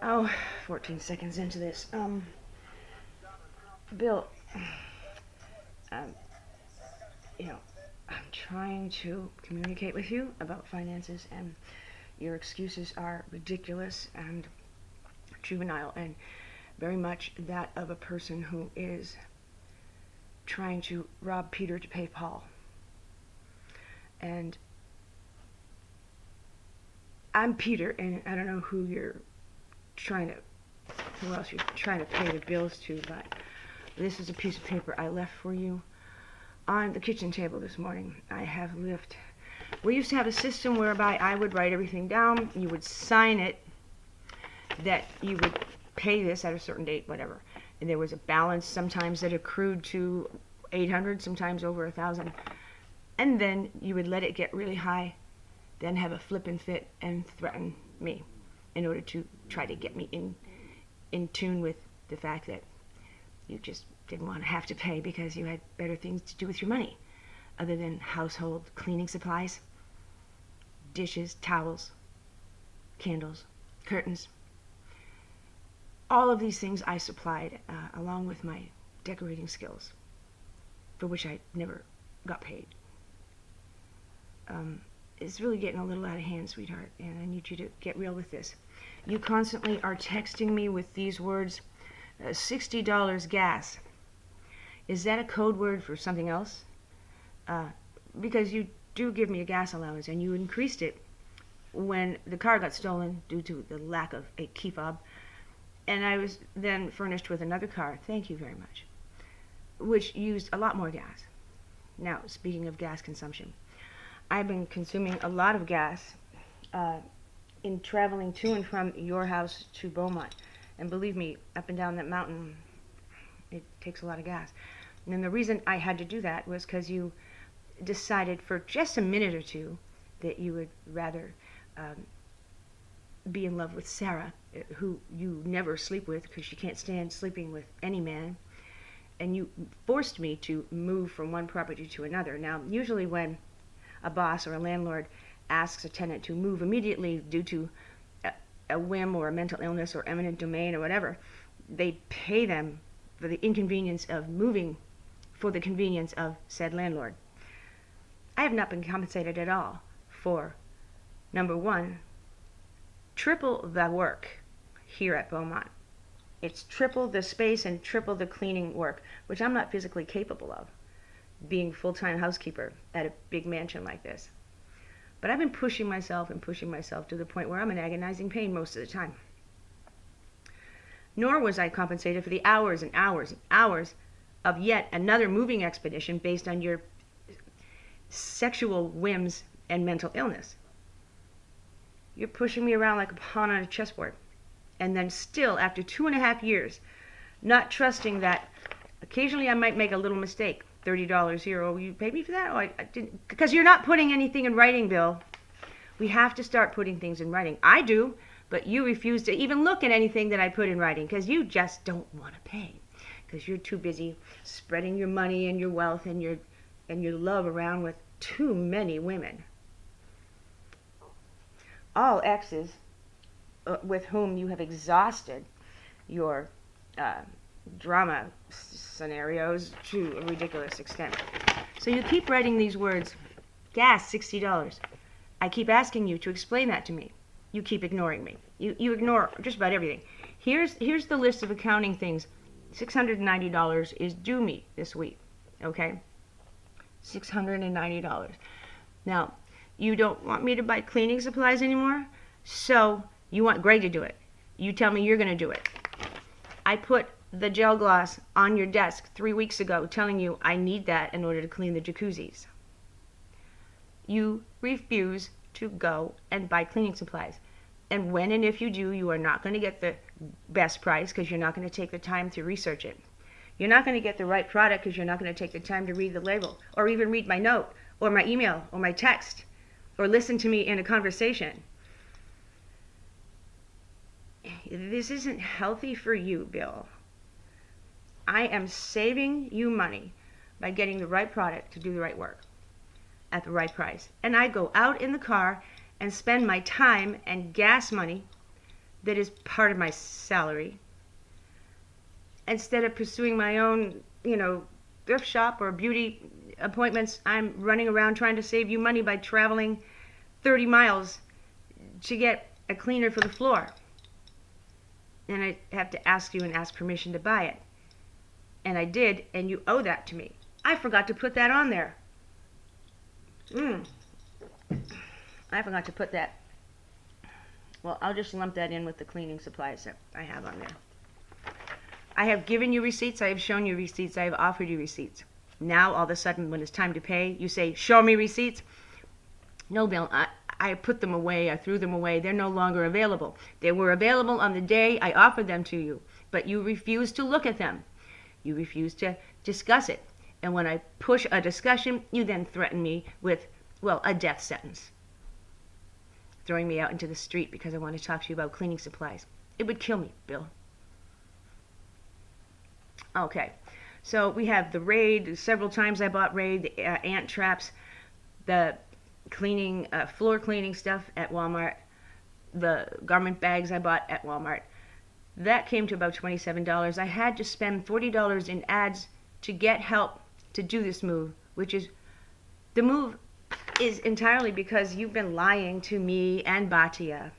Oh, 14 seconds into this. Bill, um, you know, I'm trying to communicate with you about finances, and your excuses are ridiculous and juvenile, and very much that of a person who is trying to rob Peter to pay Paul. And I'm Peter, and I don't know who else you're trying to pay the bills to, but this is a piece of paper I left for you on the kitchen table this morning. We used to have a system whereby I would write everything down, you would sign it, that you would pay this at a certain date, whatever. And there was a balance sometimes that accrued to 800, sometimes over 1,000. And then you would let it get really high, then have a flip and fit and threaten me in order to try to get me in tune with the fact that you just didn't want to have to pay because you had better things to do with your money other than household cleaning supplies, dishes, towels, candles, curtains. All of these things I supplied along with my decorating skills, for which I never got paid. It's really getting a little out of hand, sweetheart, and I need you to get real with this. You constantly are texting me with these words, $60 gas. Is that a code word for something else? Because you do give me a gas allowance, and you increased it when the car got stolen due to the lack of a key fob, and I was then furnished with another car, thank you very much, which used a lot more gas. Now, speaking of gas consumption, I've been consuming a lot of gas in traveling to and from your house to Beaumont. And believe me, up and down that mountain, it takes a lot of gas. And the reason I had to do that was because you decided for just a minute or two that you would rather be in love with Sarah, who you never sleep with because she can't stand sleeping with any man. And you forced me to move from one property to another. Now, usually when a boss or a landlord asks a tenant to move immediately due to a whim or a mental illness or eminent domain or whatever, they pay them for the inconvenience of moving for the convenience of said landlord. I have not been compensated at all for, number one, triple the work here at Beaumont. It's triple the space and triple the cleaning work, which I'm not physically capable of, being full-time housekeeper at a big mansion like this. But I've been pushing myself to the point where I'm in agonizing pain most of the time. Nor was I compensated for the hours and hours and hours of yet another moving expedition based on your sexual whims and mental illness. You're pushing me around like a pawn on a chessboard. And then still, after 2.5 years, not trusting that occasionally I might make a little mistake. $30 here, oh, you paid me for that? Oh, I didn't. Because you're not putting anything in writing, Bill. We have to start putting things in writing. I do, but you refuse to even look at anything that I put in writing because you just don't want to pay. Because you're too busy spreading your money and your wealth and your love around with too many women. All exes with whom you have exhausted your drama scenarios to a ridiculous extent. So you keep writing these words, gas, $60. I keep asking you to explain that to me. You keep ignoring me. You ignore just about everything. Here's the list of accounting things. $690 is due me this week, okay? $690. Now, you don't want me to buy cleaning supplies anymore, so you want Greg to do it. You tell me you're going to do it. I put the gel gloss on your desk 3 weeks ago telling you I need that in order to clean the jacuzzis. You refuse to go and buy cleaning supplies. And when and if you do, you are not going to get the best price because you're not going to take the time to research it. You're not going to get the right product because you're not going to take the time to read the label or even read my note or my email or my text or listen to me in a conversation. This isn't healthy for you, Bill. I am saving you money by getting the right product to do the right work at the right price. And I go out in the car and spend my time and gas money that is part of my salary. Instead of pursuing my own, thrift shop or beauty appointments, I'm running around trying to save you money by traveling 30 miles to get a cleaner for the floor. And I have to ask you and ask permission to buy it. And I did, and you owe that to me. I forgot to put that on there. I forgot to put that. Well, I'll just lump that in with the cleaning supplies that I have on there. I have given you receipts. I have shown you receipts. I have offered you receipts. Now, all of a sudden, when it's time to pay, you say, show me receipts. No, Bill, I put them away. I threw them away. They're no longer available. They were available on the day I offered them to you, but you refused to look at them. You refused to discuss it. And when I push a discussion, you then threaten me with, a death sentence. Throwing me out into the street because I want to talk to you about cleaning supplies. It would kill me, Bill. Okay, so we have the Raid. Several times I bought Raid, the ant traps, the cleaning, floor cleaning stuff at Walmart, the garment bags I bought at Walmart. That came to about $27. I had to spend $40 in ads to get help to do this move, which is, the move is entirely because you've been lying to me and Batia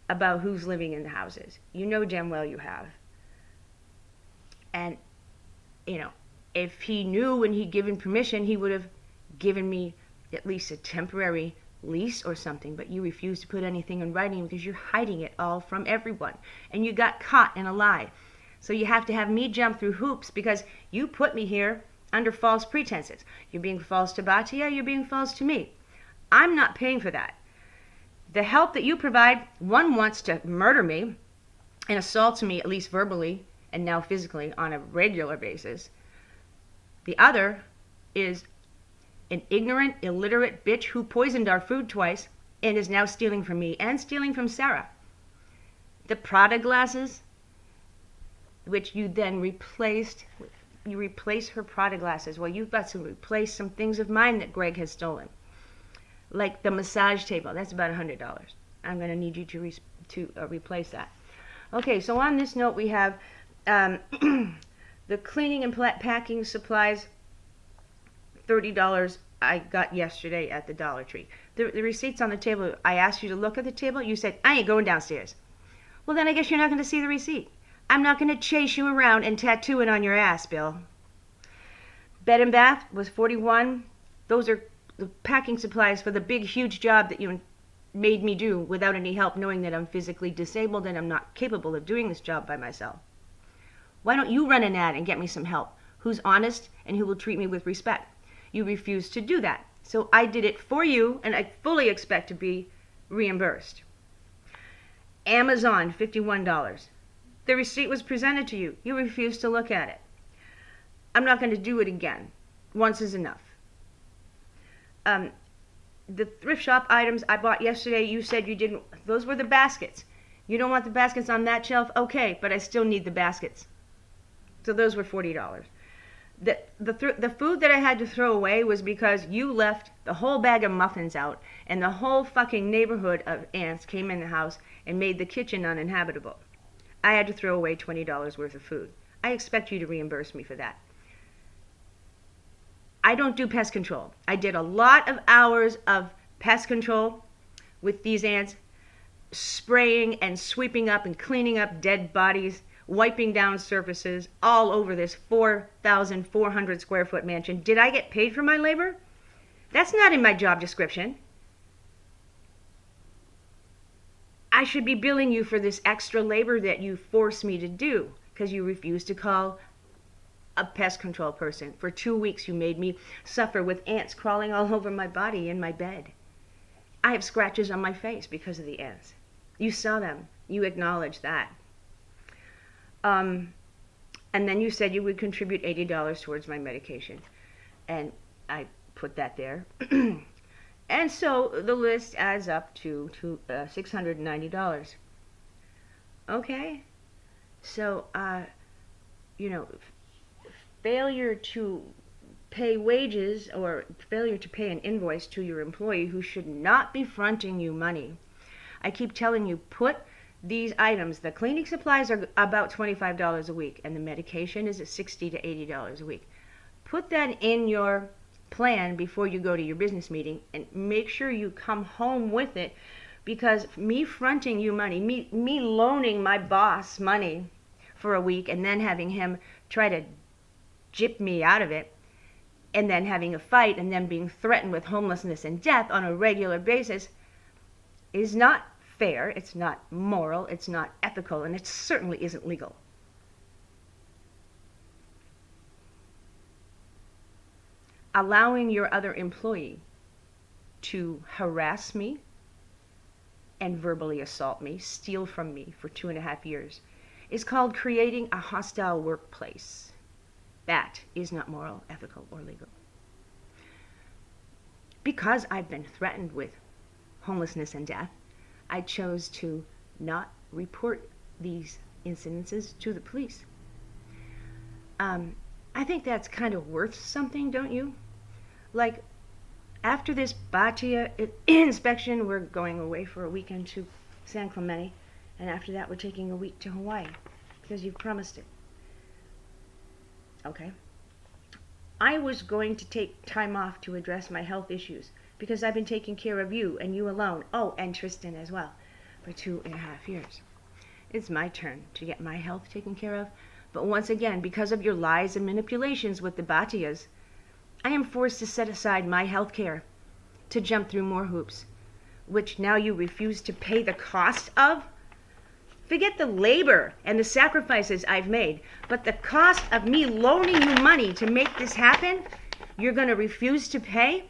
about who's living in the houses. You know damn well you have. And, if he knew when he'd given permission, he would have given me at least a temporary lease or something, but you refused to put anything in writing because you're hiding it all from everyone. And you got caught in a lie. So you have to have me jump through hoops because you put me here under false pretenses. You're being false to Batia, you're being false to me. I'm not paying for that. The help that you provide, one wants to murder me and assault me, at least verbally, and now physically, on a regular basis. The other is an ignorant, illiterate bitch who poisoned our food twice and is now stealing from me and stealing from Sarah. The Prada glasses, which you then replaced, you replace her Prada glasses. Well, you've got to replace some things of mine that Greg has stolen. Like the massage table, that's about $100. I'm going to need you to replace that. Okay, so on this note, we have the cleaning and packing supplies, $30 I got yesterday at the Dollar Tree. The receipt's on the table. I asked you to look at the table. You said, I ain't going downstairs. Well, then I guess you're not going to see the receipt. I'm not going to chase you around and tattoo it on your ass, Bill. Bed and bath was $41. Those are the packing supplies for the big, huge job that you made me do without any help, knowing that I'm physically disabled and I'm not capable of doing this job by myself. Why don't you run an ad and get me some help? Who's honest and who will treat me with respect? You refused to do that. So I did it for you, and I fully expect to be reimbursed. Amazon, $51. The receipt was presented to you. You refused to look at it. I'm not going to do it again. Once is enough. The thrift shop items I bought yesterday, you said you didn't. Those were the baskets. You don't want the baskets on that shelf? Okay, but I still need the baskets. So those were $40. The food that I had to throw away was because you left the whole bag of muffins out, and the whole fucking neighborhood of ants came in the house and made the kitchen uninhabitable. I had to throw away $20 worth of food. I expect you to reimburse me for that. I don't do pest control. I did a lot of hours of pest control with these ants, spraying and sweeping up and cleaning up dead bodies, wiping down surfaces all over this 4,400 square foot mansion. Did I get paid for my labor? That's not in my job description. I should be billing you for this extra labor that you forced me to do because you refused to call a pest control person. For 2 weeks you made me suffer with ants crawling all over my body in my bed. I have scratches on my face because of the ants. You saw them. You acknowledged that. And then you said you would contribute $80 towards my medication. And I put that there. And so the list adds up to $690. Okay? So, failure to pay wages or failure to pay an invoice to your employee who should not be fronting you money. I keep telling you, put these items, the cleaning supplies are about $25 a week, and the medication is at $60 to $80 a week. Put that in your plan before you go to your business meeting, and make sure you come home with it, because me fronting you money, me loaning my boss money for a week and then having him try to gyp me out of it, and then having a fight and then being threatened with homelessness and death on a regular basis is not fair, it's not moral, it's not ethical, and it certainly isn't legal. Allowing your other employee to harass me and verbally assault me, steal from me for 2.5 years, is called creating a hostile workplace. That is not moral, ethical, or legal. Because I've been threatened with homelessness and death, I chose to not report these incidences to the police. I think that's kind of worth something, don't you? Like, after this Bhatia inspection, we're going away for a weekend to San Clemente, and after that we're taking a week to Hawaii, because you've promised it. Okay? I was going to take time off to address my health issues, because I've been taking care of you and you alone, oh, and Tristan as well, for 2.5 years. It's my turn to get my health taken care of, but once again, because of your lies and manipulations with the Bhatias, I am forced to set aside my health care to jump through more hoops, which now you refuse to pay the cost of? Forget the labor and the sacrifices I've made, but the cost of me loaning you money to make this happen, you're going to refuse to pay?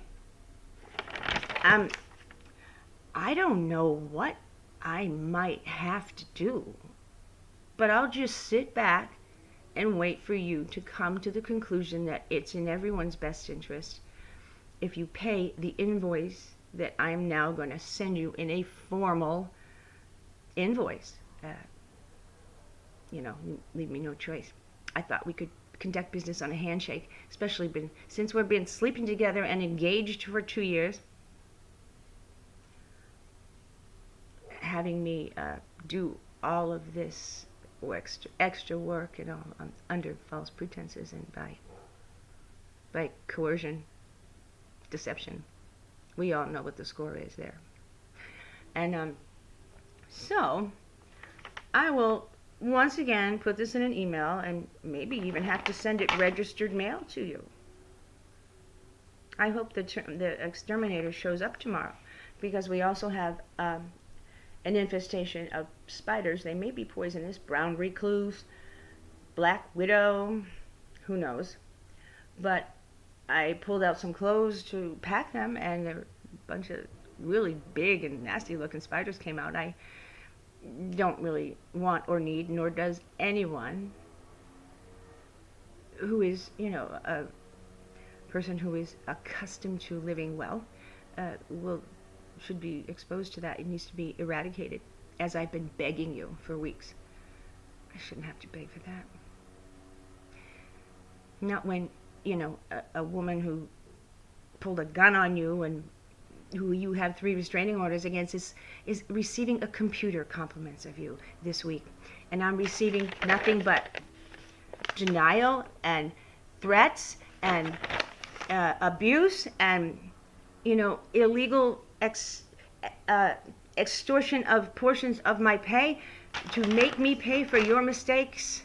I don't know what I might have to do, but I'll just sit back and wait for you to come to the conclusion that it's in everyone's best interest if you pay the invoice that I'm now going to send you in a formal invoice. Leave me no choice. I thought we could conduct business on a handshake, especially since we've been sleeping together and engaged for 2 years. Having me do all of this extra work and all under false pretenses and by coercion, deception. We all know what the score is there. And so I will once again put this in an email and maybe even have to send it registered mail to you. I hope the exterminator shows up tomorrow, because we also have an infestation of spiders. They may be poisonous. Brown recluse, black widow, who knows. But I pulled out some clothes to pack them, and a bunch of really big and nasty looking spiders came out. I don't really want or need, nor does anyone who is, a person who is accustomed to living well, should be exposed to that. It needs to be eradicated, as I've been begging you for weeks. I shouldn't have to beg for that. Not when, a woman who pulled a gun on you and who you have 3 restraining orders against is receiving a computer compliments of you this week. And I'm receiving nothing but denial and threats and abuse and, illegal extortion of portions of my pay to make me pay for your mistakes.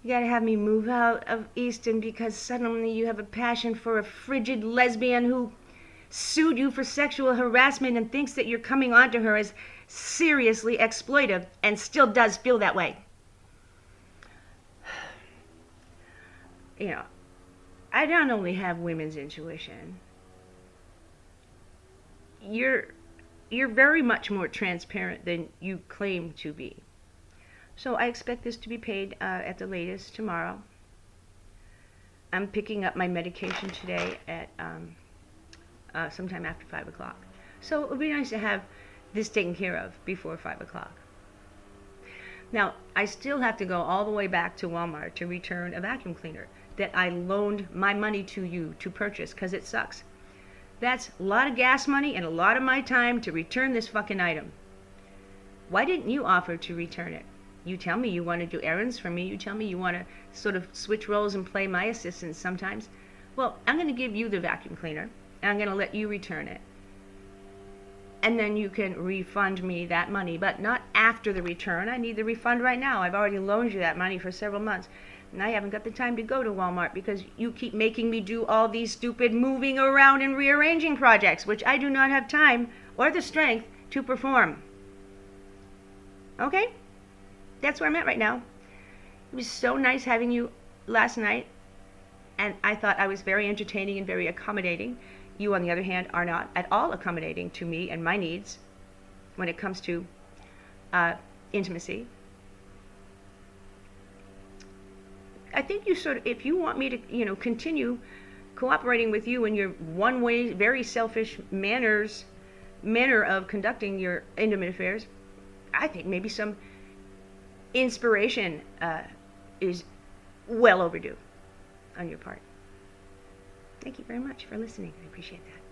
You gotta have me move out of Easton because suddenly you have a passion for a frigid lesbian who sued you for sexual harassment and thinks that you're coming on to her as seriously exploitive and still does feel that way. I don't only have women's intuition. You're very much more transparent than you claim to be. So I expect this to be paid at the latest tomorrow. I'm picking up my medication today at sometime after 5 o'clock. So it would be nice to have this taken care of before 5 o'clock. Now, I still have to go all the way back to Walmart to return a vacuum cleaner that I loaned my money to you to purchase because it sucks. That's a lot of gas money and a lot of my time to return this fucking item. Why didn't you offer to return it? You tell me you want to do errands for me. You tell me you want to sort of switch roles and play my assistant sometimes. Well, I'm going to give you the vacuum cleaner, and I'm going to let you return it. And then you can refund me that money, but not after the return. I need the refund right now. I've already loaned you that money for several months, and I haven't got the time to go to Walmart because you keep making me do all these stupid moving around and rearranging projects, which I do not have time or the strength to perform. Okay? That's where I'm at right now. It was so nice having you last night, and I thought I was very entertaining and very accommodating. You, on the other hand, are not at all accommodating to me and my needs when it comes to intimacy. I think you sort of, if you want me to, continue cooperating with you in your one-way, very selfish manner of conducting your intimate affairs, I think maybe some inspiration is well overdue on your part. Thank you very much for listening. I appreciate that.